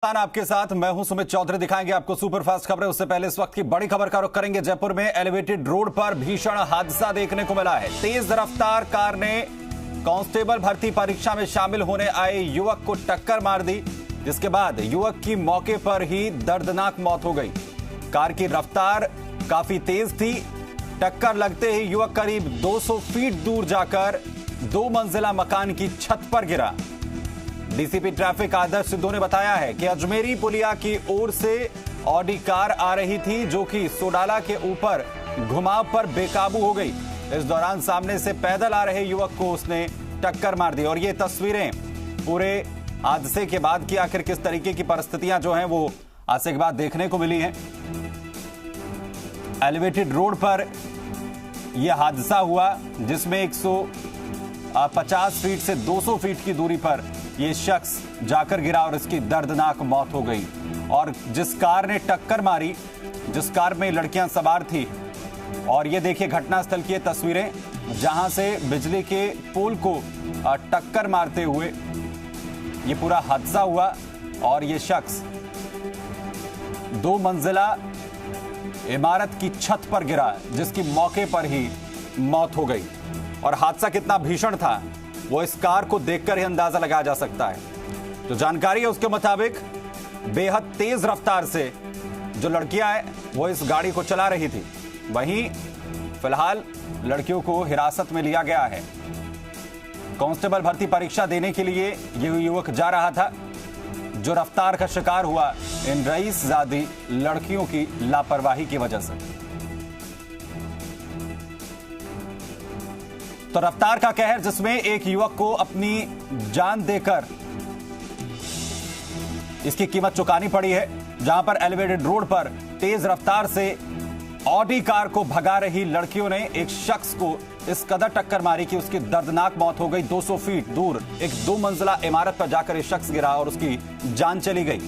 आपके साथ मैं हूं सुमित चौधरी। दिखाएंगे आपको सुपरफास्ट खबरें। उससे पहले इस वक्त की बड़ी खबर का रुख करेंगे। जयपुर में एलिवेटेड रोड पर भीषण हादसा देखने को मिला है। तेज रफ्तार कार ने कांस्टेबल भर्ती परीक्षा में शामिल होने आए युवक को टक्कर मार दी, जिसके बाद युवक की मौके पर ही दर्दनाक मौत हो गई। कार की रफ्तार काफी तेज थी। टक्कर लगते ही युवक करीब 200 फीट दूर जाकर 2 मंजिला मकान की छत पर गिरा। डीसीपी ट्रैफिक आदर्श सिद्धू ने बताया है कि अजमेरी पुलिया की ओर से ऑडी कार आ रही थी, जो कि सोडाला के ऊपर घुमाव पर बेकाबू हो गई। इस दौरान सामने से पैदल आ रहे युवक को उसने टक्कर मार दी। और ये तस्वीरें पूरे हादसे के बाद की, आखिर किस तरीके की परिस्थितियां जो हैं वो हादसे के बाद देखने को मिली हैं। एलिवेटेड रोड पर यह हादसा हुआ, जिसमें 150 फीट से 200 फीट की दूरी पर यह शख्स जाकर गिरा और इसकी दर्दनाक मौत हो गई। और जिस कार ने टक्कर मारी, जिस कार में लड़कियां सवार थी, और ये देखिए घटनास्थल की तस्वीरें, जहां से बिजली के पोल को टक्कर मारते हुए ये पूरा हादसा हुआ। और ये शख्स 2 मंजिला इमारत की छत पर गिरा, जिसकी मौके पर ही मौत हो गई। और हादसा कितना भीषण था वो इस कार को देखकर ही अंदाजा लगाया जा सकता है। जो जानकारी है उसके मुताबिक बेहद तेज रफ्तार से जो लड़कियां हैं वो इस गाड़ी को चला रही थी। वहीं फिलहाल लड़कियों को हिरासत में लिया गया है। कांस्टेबल भर्ती परीक्षा देने के लिए यह युवक जा रहा था, जो रफ्तार का शिकार हुआ इन रईसजादी लड़कियों की लापरवाही की वजह से। तो रफ्तार का कहर, जिसमें एक युवक को अपनी जान देकर इसकी कीमत चुकानी पड़ी है। जहां पर एलिवेटेड रोड पर तेज रफ्तार से ऑडी कार को भगा रही लड़कियों ने एक शख्स को इस कदर टक्कर मारी कि उसकी दर्दनाक मौत हो गई। 200 फीट दूर एक 2 मंजिला इमारत पर जाकर एक शख्स गिरा और उसकी जान चली गई।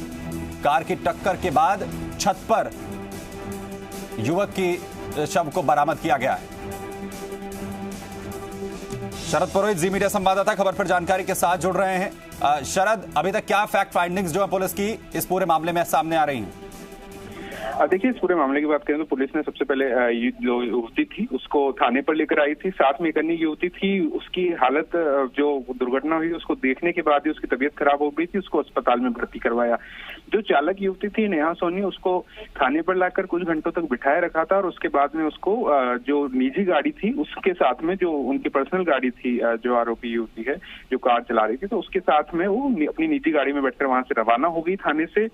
कार की टक्कर के बाद छत पर युवक की शव को बरामद किया गया है। शरद पुरोहित, जी मीडिया संवाददाता, खबर पर जानकारी के साथ जुड़ रहे हैं। शरद, अभी तक क्या फैक्ट फाइंडिंग्स जो है पुलिस की इस पूरे मामले में सामने आ रही हैं? देखिए, इस पूरे मामले की बात करें तो पुलिस ने सबसे पहले जो युवती थी उसको थाने पर लेकर आई थी। साथ में एक अन्य युवती थी, उसकी हालत, जो दुर्घटना हुई उसको देखने के बाद ही उसकी तबीयत खराब हो गई थी, उसको अस्पताल में भर्ती करवाया। जो चालक युवती थी नेहा सोनी, उसको थाने पर लाकर कुछ घंटों तक बिठाए रखा था और उसके बाद में उसको जो निजी गाड़ी थी उसके साथ में, जो उनकी पर्सनल गाड़ी थी, जो आरोपी युवती है जो कार चला रही थी, तो उसके साथ में वो अपनी निजी गाड़ी में बैठकर वहां से रवाना हो गई थाने से।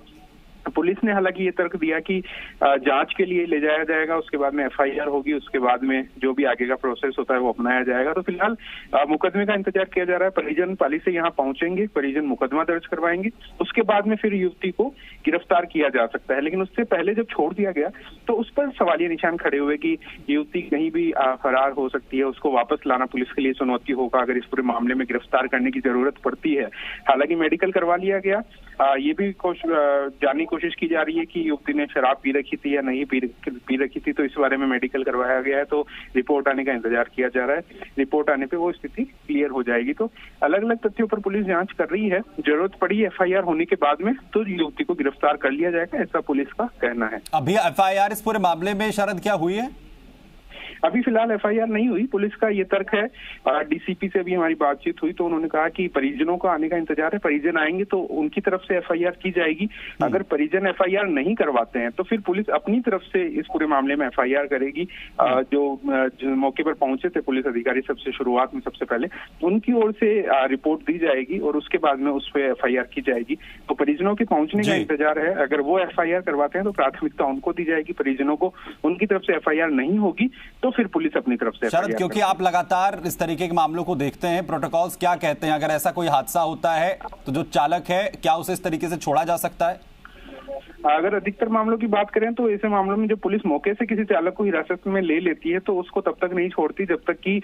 पुलिस ने हालांकि ये तर्क दिया कि जांच के लिए ले जाया जाएगा, उसके बाद में एफआईआर होगी, उसके बाद में जो भी आगे का प्रोसेस होता है वो अपनाया जाएगा। तो फिलहाल मुकदमे का इंतजार किया जा रहा है। परिजन पाली से यहाँ पहुंचेंगे, परिजन मुकदमा दर्ज करवाएंगे, उसके बाद में फिर युवती को गिरफ्तार किया जा सकता है। लेकिन उससे पहले जब छोड़ दिया गया तो उस पर सवालिया निशान खड़े हुए कि युवती कहीं भी फरार हो सकती है, उसको वापस लाना पुलिस के लिए चुनौती होगा अगर इस पूरे मामले में गिरफ्तार करने की जरूरत पड़ती है। हालांकि मेडिकल करवा लिया गया। ये भी जानने की कोशिश की जा रही है कि युवती ने शराब पी रखी थी या नहीं पी रखी थी, तो इस बारे में मेडिकल करवाया गया है। तो रिपोर्ट आने का इंतजार किया जा रहा है। रिपोर्ट आने पे वो स्थिति क्लियर हो जाएगी। तो अलग अलग तथ्यों पर पुलिस जांच कर रही है। जरूरत पड़ी एफआईआर होने के बाद में तो युवती को गिरफ्तार कर लिया जाएगा, ऐसा पुलिस का कहना है। अभी एफआईआर इस पूरे मामले में शरद क्या हुई है? अभी फिलहाल एफआईआर नहीं हुई। पुलिस का ये तर्क है, डीसीपी से भी हमारी बातचीत हुई तो उन्होंने कहा कि परिजनों का आने का इंतजार है, परिजन आएंगे तो उनकी तरफ से एफआईआर की जाएगी। अगर परिजन एफआईआर नहीं करवाते हैं तो फिर पुलिस अपनी तरफ से इस पूरे मामले में एफआईआर करेगी। जो मौके पर पहुंचे थे पुलिस अधिकारी सबसे शुरुआत में, सबसे पहले उनकी ओर से रिपोर्ट दी जाएगी और उसके बाद में उस पर एफआईआर की जाएगी। तो परिजनों के पहुंचने का इंतजार है। अगर वो एफआईआर करवाते हैं तो प्राथमिकता उनको दी जाएगी, परिजनों को उनकी तरफ से एफआईआर नहीं होगी तो फिर पुलिस अपनी तरफ से। शरद, क्योंकि आप लगातार इस तरीके के मामलों को देखते हैं, प्रोटोकॉल्स क्या कहते हैं अगर ऐसा कोई हादसा होता है तो जो चालक है क्या उसे इस तरीके से छोड़ा जा सकता है? अगर अधिकतर मामलों की बात करें तो ऐसे मामलों में जब पुलिस मौके से किसी चालक को हिरासत में ले लेती है तो उसको तब तक नहीं छोड़ती जब तक कि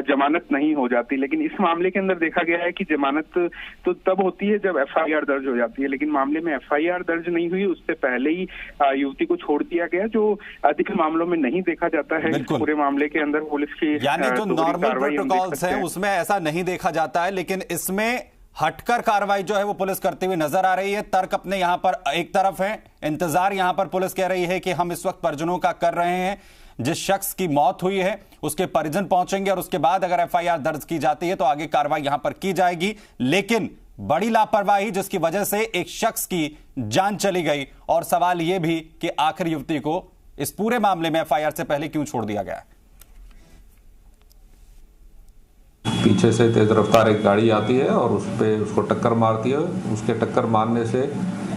जमानत नहीं हो जाती। लेकिन इस मामले के अंदर देखा गया है कि जमानत तो तब होती है जब एफआईआर दर्ज हो जाती है, लेकिन मामले में एफआईआर दर्ज नहीं हुई, उससे पहले ही युवती को छोड़ दिया गया, जो अधिक मामलों में नहीं देखा जाता है। पूरे मामले के अंदर पुलिस की यानी जो नॉर्मल प्रोटोकॉल्स हैं उसमें ऐसा नहीं देखा जाता है, लेकिन इसमें हटकर कार्रवाई जो है वो पुलिस करती हुई नजर आ रही है। तर्क अपने यहां पर एक तरफ है, इंतजार यहां पर पुलिस कह रही है कि हम इस वक्त परिजनों का कर रहे हैं। जिस शख्स की मौत हुई है उसके परिजन पहुंचेंगे और उसके बाद अगर एफआईआर दर्ज की जाती है तो आगे कार्रवाई यहां पर की जाएगी। लेकिन बड़ी लापरवाही जिसकी वजह से एक शख्स की जान चली गई, और सवाल यह भी कि आखिर युवती को इस पूरे मामले में एफआईआर से पहले क्यों छोड़ दिया गया। पीछे से तेज रफ्तार एक गाड़ी आती है और उस पे उसको टक्कर मारती है। उसके टक्कर मारने से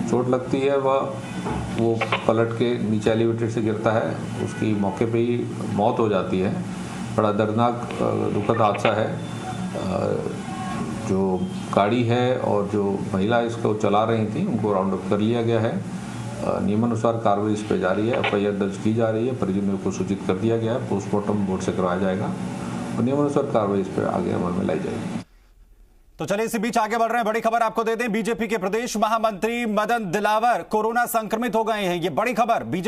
चोट लगती है, वो पलट के नीचे एलिवेटर से गिरता है, उसकी मौके पे ही मौत हो जाती है। बड़ा दर्दनाक दुखद हादसा है। जो गाड़ी है और जो महिला इसको चला रही थी उनको राउंड अप कर लिया गया है। नियमानुसार कार्रवाई इस पर जारी है, एफआईआर दर्ज की जा रही है, परिजनों को सूचित कर दिया गया है, पोस्टमार्टम बोर्ड से करवाया जाएगा और नियमानुसार कार्रवाई इस पर आगे अमल में लाई जाएगी। तो चलिए इसी बीच आगे बढ़ रहे हैं, बड़ी खबर आपको दे दें। बीजेपी के प्रदेश महामंत्री मदन दिलावर कोरोना संक्रमित हो गए हैं। ये बड़ी खबर। बीजेपी